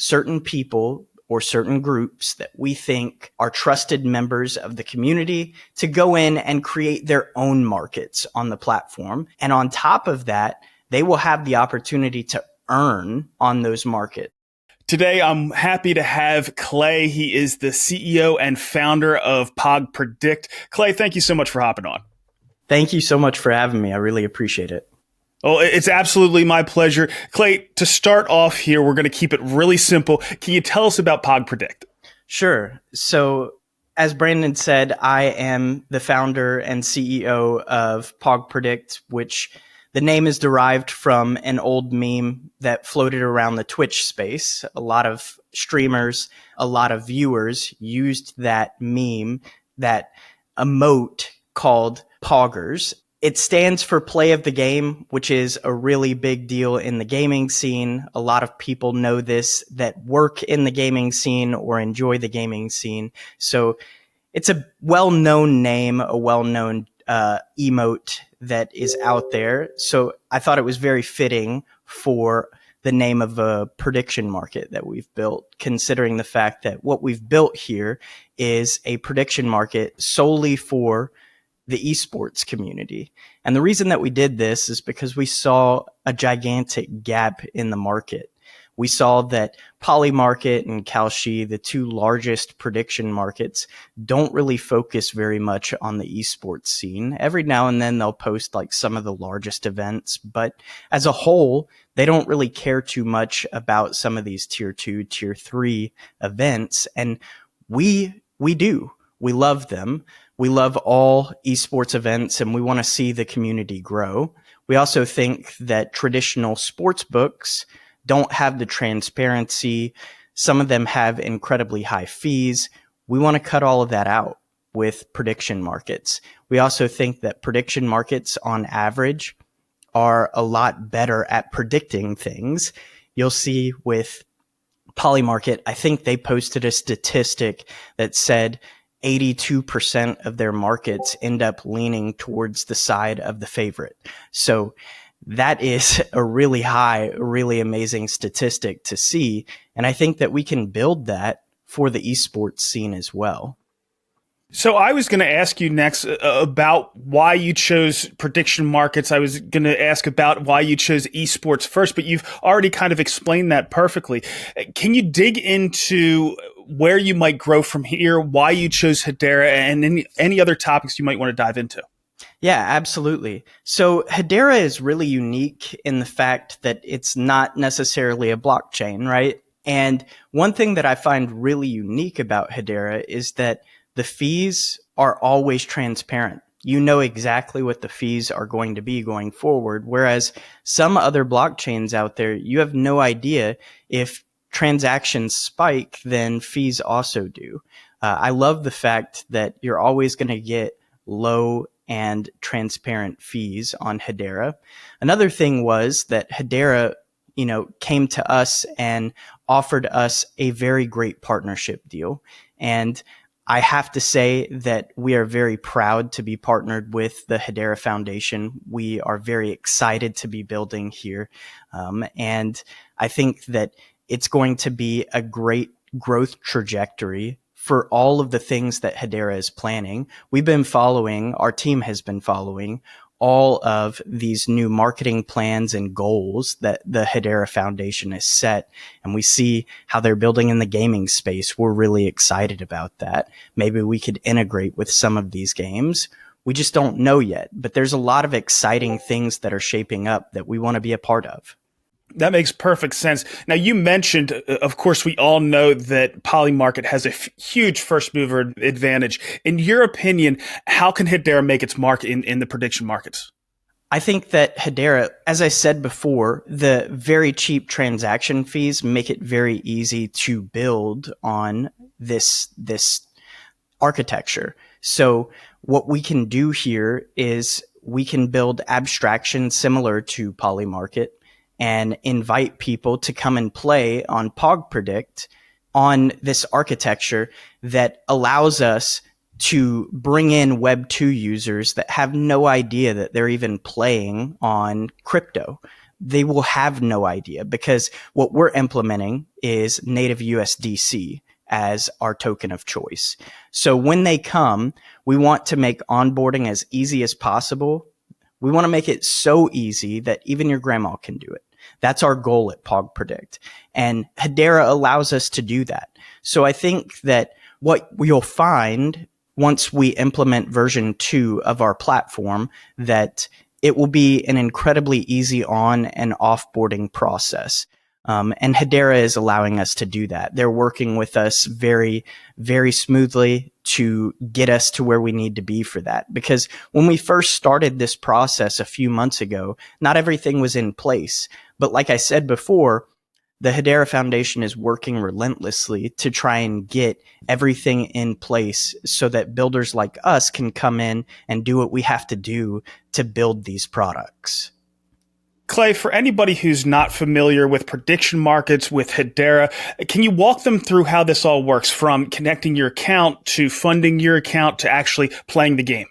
certain people or certain groups that we think are trusted members of the community to go in and create their own markets on the platform. And on top of that, they will have the opportunity to earn on those markets. Today, I'm happy to have Clay. He is the CEO and founder of Pog Predict. Clay, thank you so much for hopping on. Thank you so much for having me. I really appreciate it. Oh, it's absolutely my pleasure. Clay, to start off here, we're going to keep it really simple. Can you tell us about Pog Predict? Sure. So as Brandon said, I am the founder and CEO of Pog Predict, which the name is derived from an old meme that floated around the Twitch space. A lot of streamers, a lot of viewers used that meme, that emote called Poggers. It stands for play of the game, which is a really big deal in the gaming scene. A lot of people know this that work in the gaming scene or enjoy the gaming scene. So it's a well-known name, a well-known emote that is out there. So I thought it was very fitting for the name of a prediction market that we've built, considering the fact that what we've built here is a prediction market solely for the esports community. And the reason that we did this is because we saw a gigantic gap in the market. We saw that Polymarket and Kalshi, the two largest prediction markets, don't really focus very much on the esports scene. Every now and then they'll post like some of the largest events, but as a whole, they don't really care too much about some of these tier 2, tier 3 events. And we do. We love them. We love all esports events and we want to see the community grow. We also think that traditional sports books don't have the transparency. Some of them have incredibly high fees. We want to cut all of that out with prediction markets. We also think that prediction markets on average are a lot better at predicting things. You'll see with Polymarket, I think they posted a statistic that said 82% of their markets end up leaning towards the side of the favorite. So that is a really high, really amazing statistic to see. And I think that we can build that for the esports scene as well. So I was going to ask you next about why you chose prediction markets. I was going to ask about why you chose esports first, but you've already kind of explained that perfectly. Can you dig into where you might grow from here, why you chose Hedera, and any other topics you might want to dive into? Yeah, absolutely. So Hedera is really unique in the fact that it's not necessarily a blockchain, right? And one thing that I find really unique about Hedera is that the fees are always transparent. You know exactly what the fees are going to be going forward, whereas some other blockchains out there, you have no idea if transactions spike, then fees also do. I love the fact that you're always going to get low and transparent fees on Hedera. Another thing was that Hedera, came to us and offered us a very great partnership deal. And I have to say that we are very proud to be partnered with the Hedera Foundation. We are very excited to be building here. And I think that it's going to be a great growth trajectory for all of the things that Hedera is planning. Our team has been following all of these new marketing plans and goals that the Hedera Foundation has set. And we see how they're building in the gaming space. We're really excited about that. Maybe we could integrate with some of these games. We just don't know yet, but there's a lot of exciting things that are shaping up that we want to be a part of. That makes perfect sense. Now, you mentioned, of course, we all know that Polymarket has a huge first mover advantage. In your opinion, how can Hedera make its mark in the prediction markets? I think that Hedera, as I said before, the very cheap transaction fees make it very easy to build on this architecture. So what we can do here is we can build abstractions similar to Polymarket and invite people to come and play on Pog Predict on this architecture that allows us to bring in Web 2 users that have no idea that they're even playing on crypto. they will have no idea, because what we're implementing is native USDC as our token of choice. So when they come, we want to make onboarding as easy as possible. We want to make it so easy that even your grandma can do it. That's our goal at Pog Predict. And Hedera allows us to do that. So I think that what you'll find once we implement version 2 of our platform, that it will be an incredibly easy on and offboarding process. And Hedera is allowing us to do that. They're working with us very, very smoothly to get us to where we need to be for that. Because when we first started this process a few months ago, not everything was in place. But like I said before, the Hedera Foundation is working relentlessly to try and get everything in place so that builders like us can come in and do what we have to do to build these products. Clay, for anybody who's not familiar with prediction markets, with Hedera, can you walk them through how this all works, from connecting your account to funding your account to actually playing the game?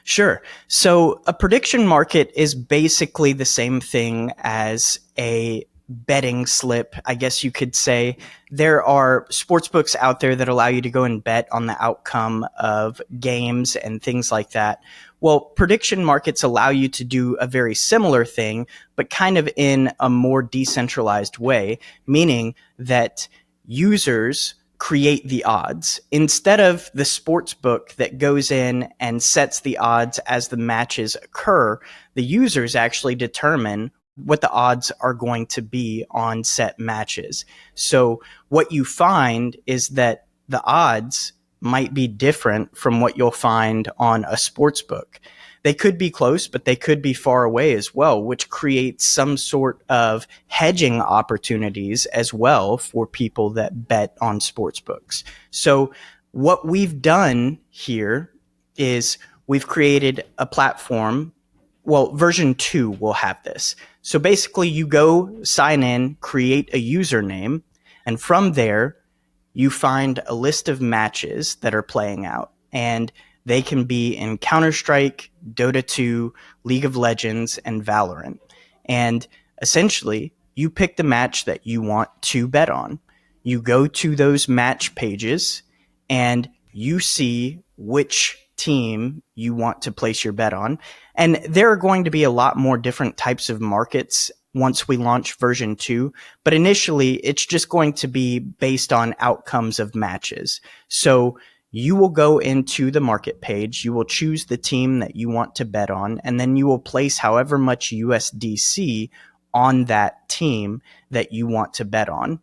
Sure. So a prediction market is basically the same thing as a betting slip, I guess you could say. There are sports books out there that allow you to go and bet on the outcome of games and things like that. Well, prediction markets allow you to do a very similar thing, but kind of in a more decentralized way, meaning that users create the odds. Instead of the sports book that goes in and sets the odds as the matches occur, the users actually determine what the odds are going to be on set matches. So what you find is that the odds might be different from what you'll find on a sports book. They could be close, but they could be far away as well, which creates some sort of hedging opportunities as well for people that bet on sports books. So what we've done here is we've created a platform. Well, version 2 will have this. So basically you go sign in, create a username, and from there you find a list of matches that are playing out, and they can be in Counter-Strike, Dota 2, League of Legends, and Valorant. And essentially, you pick the match that you want to bet on. You go to those match pages, and you see which team you want to place your bet on. And there are going to be a lot more different types of markets once we launch version 2, but initially it's just going to be based on outcomes of matches. So you will go into the market page, you will choose the team that you want to bet on, and then you will place however much USDC on that team that you want to bet on.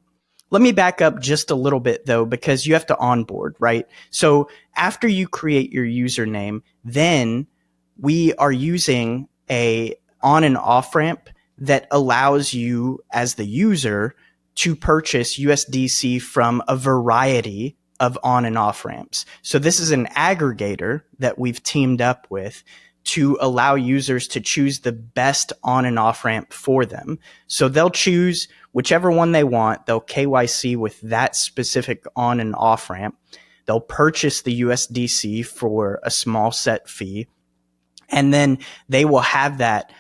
Let me back up just a little bit though, because you have to onboard, right? So after you create your username, then we are using a on and off ramp that allows you as the user to purchase USDC from a variety of on and off ramps. So this is an aggregator that we've teamed up with to allow users to choose the best on and off ramp for them. So they'll choose whichever one they want. They'll KYC with that specific on and off ramp. They'll purchase the USDC for a small set fee, and then they will have that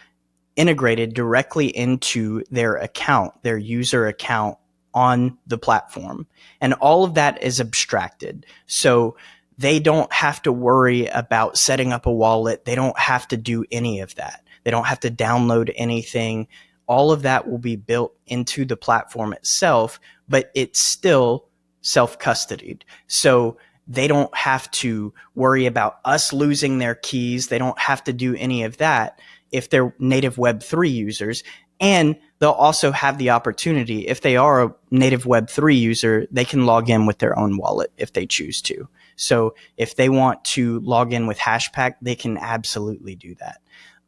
integrated directly into their account, their user account on the platform. And all of that is abstracted. So they don't have to worry about setting up a wallet. They don't have to do any of that. They don't have to download anything. All of that will be built into the platform itself, but it's still self-custodied. So they don't have to worry about us losing their keys. They don't have to do any of that if they're native Web3 users. And they'll also have the opportunity, if they are a native Web3 user, they can log in with their own wallet if they choose to. So if they want to log in with Hashpack, they can absolutely do that,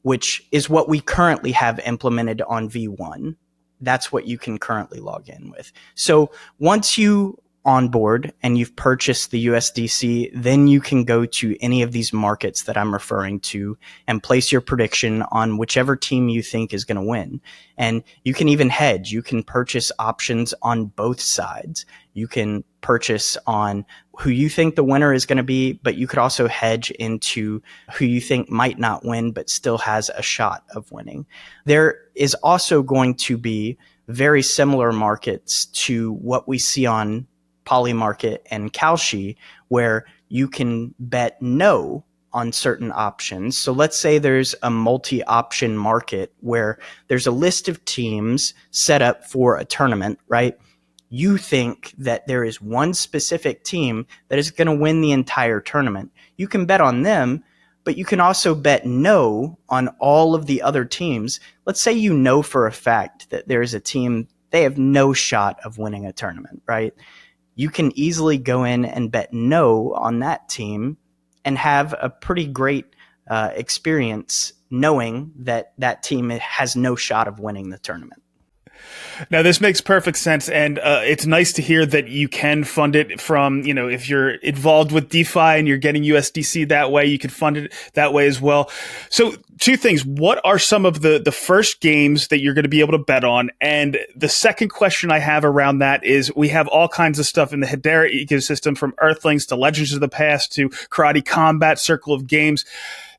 which is what we currently have implemented on V1. That's what you can currently log in with. So once you on board and you've purchased the USDC, then you can go to any of these markets that I'm referring to and place your prediction on whichever team you think is going to win. And you can even hedge. You can purchase options on both sides. You can purchase on who you think the winner is going to be, but you could also hedge into who you think might not win, but still has a shot of winning. There is also going to be very similar markets to what we see on Polymarket and Kalshi, where you can bet no on certain options. So let's say there's a multi-option market where there's a list of teams set up for a tournament, right? You think that there is one specific team that is going to win the entire tournament. You can bet on them, but you can also bet no on all of the other teams. Let's say you know for a fact that there is a team, they have no shot of winning a tournament, right? You can easily go in and bet no on that team and have a pretty great experience knowing that that team has no shot of winning the tournament. Now, this makes perfect sense, and it's nice to hear that you can fund it from, if you're involved with DeFi and you're getting USDC that way, you can fund it that way as well. So two things. What are some of the first games that you're going to be able to bet on? And the second question I have around that is we have all kinds of stuff in the Hedera ecosystem, from Earthlings to Legends of the Past to Karate Combat, Circle of Games.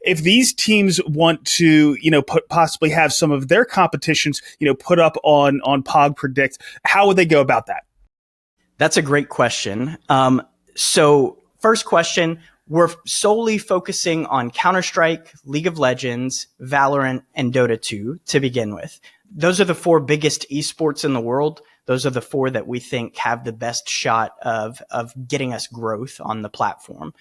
If these teams want to, possibly have some of their competitions, put up on Pog Predict, how would they go about that? That's a great question. So first question, we're solely focusing on Counter-Strike, League of Legends, Valorant, and Dota 2 to begin with. Those are the four biggest esports in the world. Those are the four that we think have the best shot of getting us growth on the platform.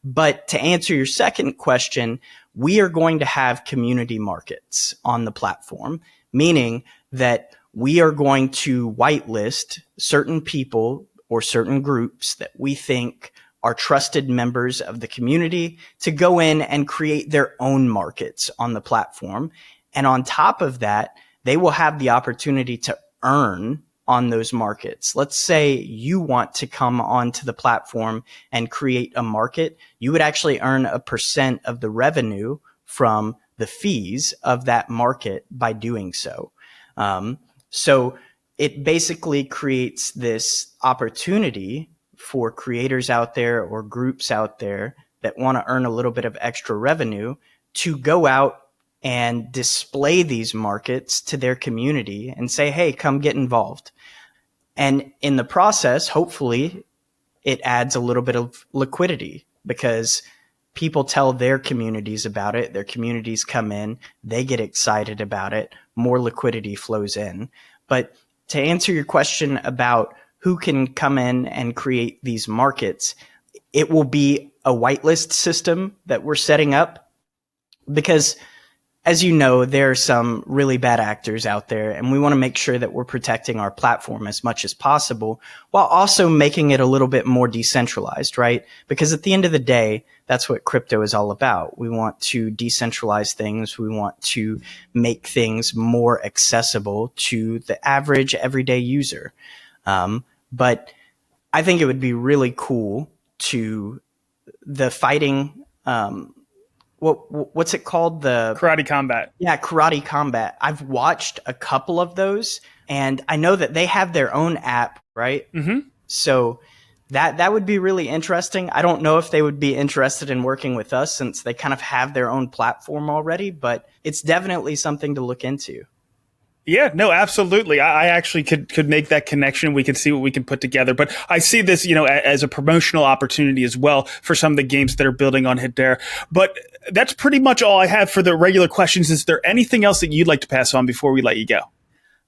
But to answer your second question, we are going to have community markets on the platform, meaning that we are going to whitelist certain people or certain groups that we think are trusted members of the community to go in and create their own markets on the platform. And on top of that, they will have the opportunity to earn on those markets. Let's say you want to come onto the platform and create a market. You would actually earn a % of the revenue from the fees of that market by doing so. So it basically creates this opportunity for creators out there or groups out there that want to earn a little bit of extra revenue to go out and display these markets to their community and say, hey, come get involved. And in the process, hopefully, it adds a little bit of liquidity because people tell their communities about it. Their communities come in, they get excited about it, more liquidity flows in. But to answer your question about who can come in and create these markets, it will be a whitelist system that we're setting up because, as you know, there are some really bad actors out there, and we want to make sure that we're protecting our platform as much as possible while also making it a little bit more decentralized, right? Because at the end of the day, that's what crypto is all about. We want to decentralize things. We want to make things more accessible to the average everyday user. But I think it would be really cool to the fighting, what's it called? The Karate Combat. Yeah, Karate Combat. I've watched a couple of those, and I know that they have their own app, right? Mm-hmm. So that would be really interesting. I don't know if they would be interested in working with us since they kind of have their own platform already, but it's definitely something to look into. Yeah, no, absolutely. I actually could make that connection. We could see what we can put together. But I see this, as a promotional opportunity as well for some of the games that are building on Hedera. But that's pretty much all I have for the regular questions. Is there anything else that you'd like to pass on before we let you go?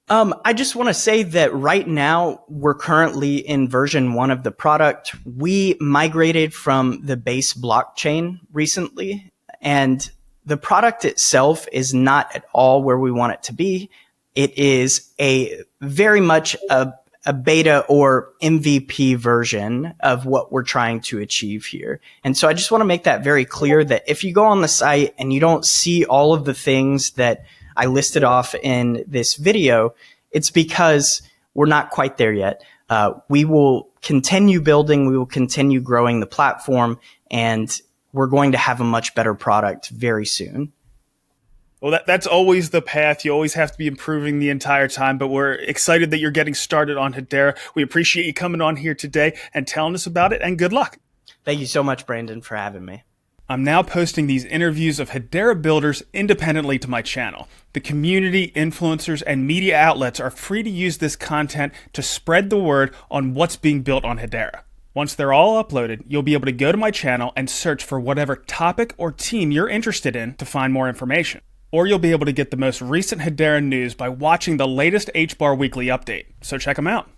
I just want to say that right now we're currently in version 1 of the product. We migrated from the base blockchain recently, and the product itself is not at all where we want it to be. It is a very much a beta or MVP version of what we're trying to achieve here. And so I just want to make that very clear that if you go on the site and you don't see all of the things that I listed off in this video, it's because we're not quite there yet. We will continue building, we will continue growing the platform, and we're going to have a much better product very soon. Well, that's always the path. You always have to be improving the entire time, but we're excited that you're getting started on Hedera. We appreciate you coming on here today and telling us about it, and good luck. Thank you so much, Brandon, for having me. I'm now posting these interviews of Hedera builders independently to my channel. The community, influencers, and media outlets are free to use this content to spread the word on what's being built on Hedera. Once they're all uploaded, you'll be able to go to my channel and search for whatever topic or team you're interested in to find more information. Or you'll be able to get the most recent Hedera news by watching the latest HBAR weekly update. So check them out.